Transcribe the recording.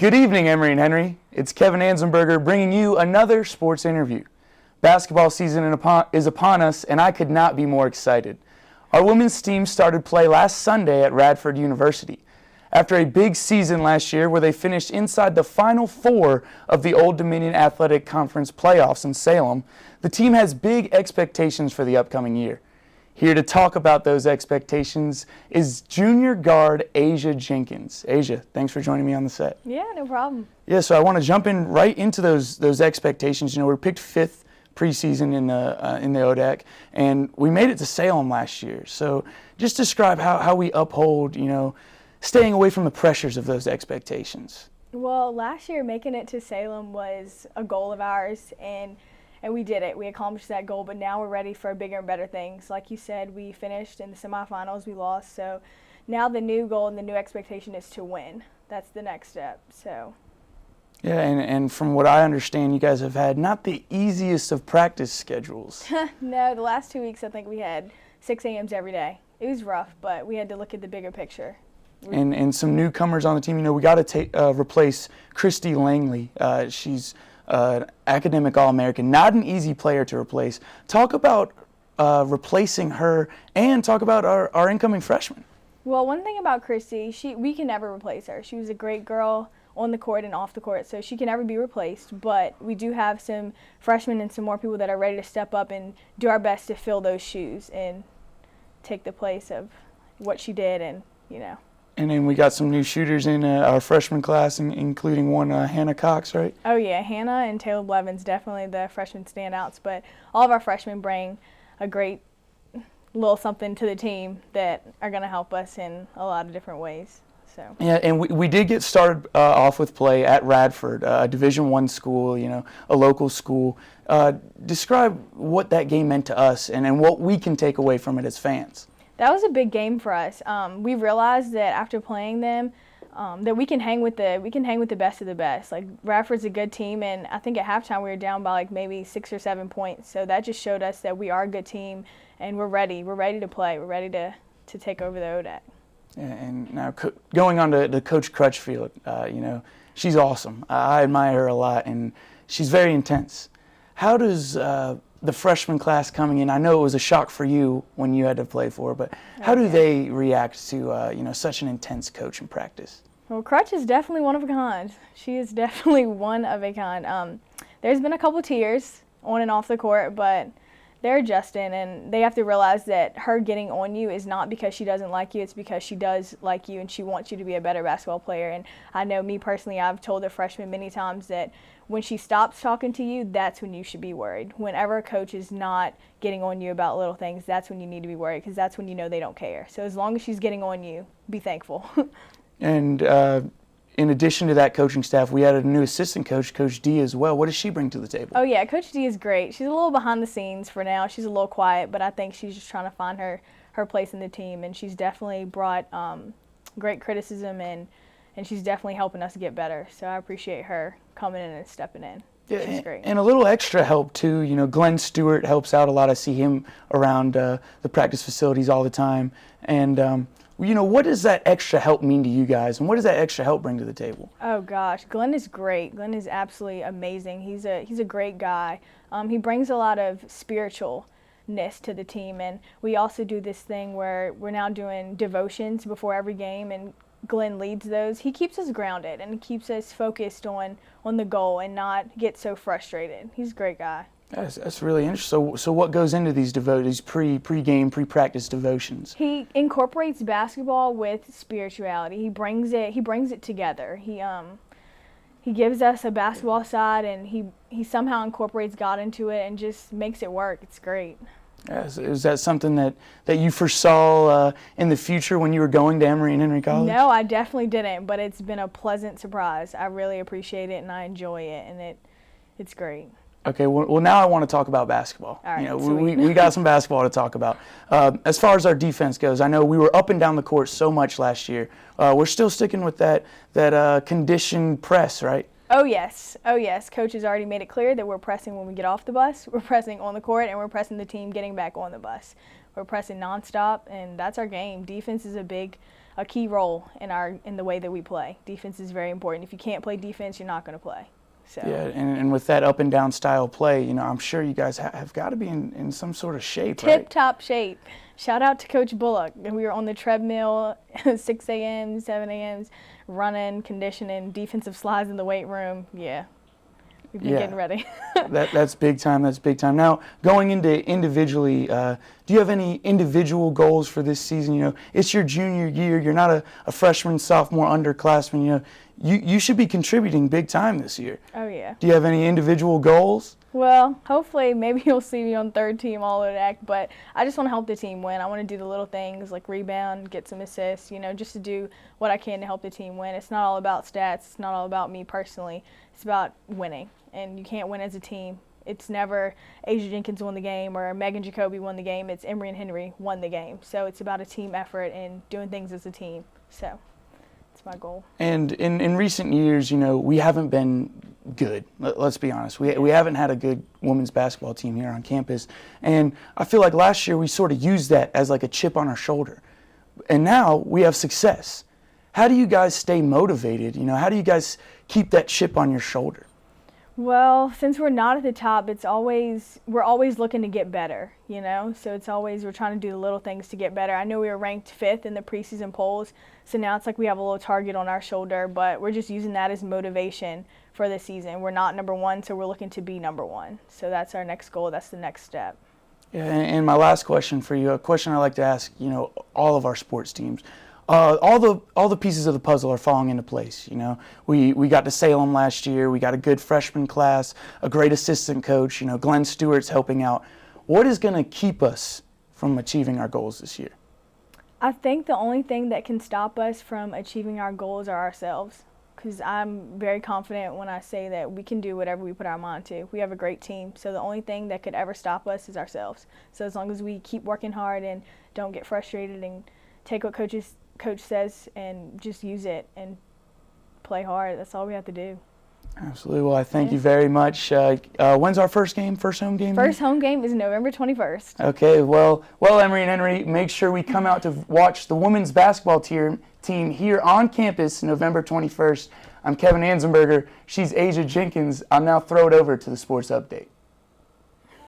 Good evening, Emory and Henry. It's Kevin Anzenberger bringing you another sports interview. Basketball season is upon us, and I could not be more excited. Our women's team started play last Sunday at Radford University. After a big season last year where they finished inside the Final Four of the Old Dominion Athletic Conference playoffs in Salem, the team has big expectations for the upcoming year. Here to talk about those expectations is junior guard Asia Jenkins. Asia, thanks for joining me on the set. Yeah, no problem. Yeah, so I want to jump in right into those expectations. You know, we picked fifth preseason in the ODAC, and we made it to Salem last year. So just describe how we uphold, staying away from the pressures of those expectations. Well, last year making it to Salem was a goal of ours, and we did it. We accomplished that goal, but now we're ready for bigger and better things. Like you said, we finished in the semifinals, we lost, so now the new goal and the new expectation is to win. That's the next step. So. Yeah, and from what I understand, you guys have had not the easiest of practice schedules. No, the last 2 weeks I think we had 6 a.m.s every day. It was rough, but we had to look at the bigger picture. And some newcomers on the team. We got to replace Christy Langley. She's academic All-American, not an easy player to replace. Talk about replacing her and talk about our incoming freshman. Well, one thing about Christy, we can never replace her. She was a great girl on the court and off the court, so she can never be replaced. But we do have some freshmen and some more people that are ready to step up and do our best to fill those shoes and take the place of what she did and. And then we got some new shooters in our freshman class, including one, Hannah Cox, right? Oh, yeah. Hannah and Taylor Blevins, definitely the freshman standouts. But all of our freshmen bring a great little something to the team that are going to help us in a lot of different ways. So. Yeah, and we did get started off with play at Radford, a Division I school, a local school. Describe what that game meant to us and what we can take away from it as fans. That was a big game for us. We realized that after playing them, that we can hang with the best of the best. Like Radford's a good team, and I think at halftime we were down by like maybe 6 or 7 points. So that just showed us that we are a good team, and we're ready. We're ready to play. We're ready to take over the ODAC. Yeah, and now going on to Coach Crutchfield, she's awesome. I admire her a lot, and she's very intense. How does the freshman class coming in, I know it was a shock for you when you had to play for her, but how do they react to such an intense coach in practice? Well, Crutch is definitely one of a kind. She is definitely one of a kind. There's been a couple tears on and off the court, but they're adjusting, and they have to realize that her getting on you is not because she doesn't like you, it's because she does like you and she wants you to be a better basketball player. And I know me personally, I've told the freshmen many times that when she stops talking to you, that's when you should be worried. Whenever a coach is not getting on you about little things, that's when you need to be worried, because that's when you know they don't care. So as long as she's getting on you, be thankful. And in addition to that coaching staff, we added a new assistant coach, Coach D, as well. What does she bring to the table? Oh, yeah, Coach D is great. She's a little behind the scenes for now. She's a little quiet, but I think she's just trying to find her place in the team, and she's definitely brought great criticism, and she's definitely helping us get better. So I appreciate her coming in and stepping in. Yeah, she's great. And a little extra help, too. Glenn Stewart helps out a lot. I see him around the practice facilities all the time. And what does that extra help mean to you guys, and what does that extra help bring to the table? Oh gosh, Glenn is great. Glenn is absolutely amazing. He's a great guy. He brings a lot of spiritualness to the team, and we also do this thing where we're now doing devotions before every game, and Glenn leads those. He keeps us grounded and keeps us focused on the goal and not get so frustrated. He's a great guy. That's really interesting. So what goes into these pre-game, pre-practice devotions? He incorporates basketball with spirituality. He brings it together. He gives us a basketball side, and he somehow incorporates God into it and just makes it work. It's great. Is that something that you foresaw in the future when you were going to Emory and Henry College? No, I definitely didn't, but it's been a pleasant surprise. I really appreciate it, and I enjoy it, and it's great. Okay, well now I want to talk about basketball. All right, we got some basketball to talk about. As far as our defense goes, I know we were up and down the court so much last year. We're still sticking with that conditioned press, right? Oh yes. Coach has already made it clear that we're pressing when we get off the bus, we're pressing on the court, and we're pressing the team getting back on the bus. We're pressing nonstop, and that's our game. Defense is a big a key role in the way that we play. Defense is very important. If you can't play defense, you're not going to play. So. Yeah, and with that up and down style play, I'm sure you guys have got to be in some sort of shape, right? Tip-top shape. Shout out to Coach Bullock. We were on the treadmill 6 a.m., 7 a.m., running, conditioning, defensive slides in the weight room. Yeah, we've been getting ready. That's big time. That's big time. Now, going into individually, do you have any individual goals for this season? It's your junior year. You're not a freshman, sophomore, underclassman. You should be contributing big time this year. Oh, yeah. Do you have any individual goals? Well, hopefully maybe you'll see me on third team All-Act, but I just want to help the team win. I want to do the little things like rebound, get some assists, just to do what I can to help the team win. It's not all about stats. It's not all about me personally. It's about winning, and you can't win as a team. It's never Asia Jenkins won the game or Megan Jacoby won the game. It's Emory and Henry won the game. So it's about a team effort and doing things as a team. So it's my goal. And in recent years, we haven't been good. Let's be honest. We haven't had a good women's basketball team here on campus. And I feel like last year we sort of used that as like a chip on our shoulder. And now we have success. How do you guys stay motivated? How do you guys keep that chip on your shoulder? Well, since we're not at the top, we're always looking to get better, So it's always we're trying to do the little things to get better. I know we were ranked 5th in the preseason polls, so now it's like we have a little target on our shoulder, but we're just using that as motivation for the season. We're not number 1, so we're looking to be number 1. So that's our next goal. That's the next step. Yeah, and my last question for you, a question I like to ask, all of our sports teams. All the pieces of the puzzle are falling into place. We got to Salem last year. We got a good freshman class, a great assistant coach. Glenn Stewart's helping out. What is going to keep us from achieving our goals this year? I think the only thing that can stop us from achieving our goals are ourselves. Because I'm very confident when I say that we can do whatever we put our mind to. We have a great team, so the only thing that could ever stop us is ourselves. So as long as we keep working hard and don't get frustrated and take what coach says and just use it and play hard. That's all we have to do. Absolutely. Well, I thank you very much. When's our first home game? First home game is November 21st. Okay. Well, Emory and Henry, make sure we come out to watch the women's basketball team here on campus November 21st. I'm Kevin Anzenberger. She's Asia Jenkins. I'll now throw it over to the Sports Update.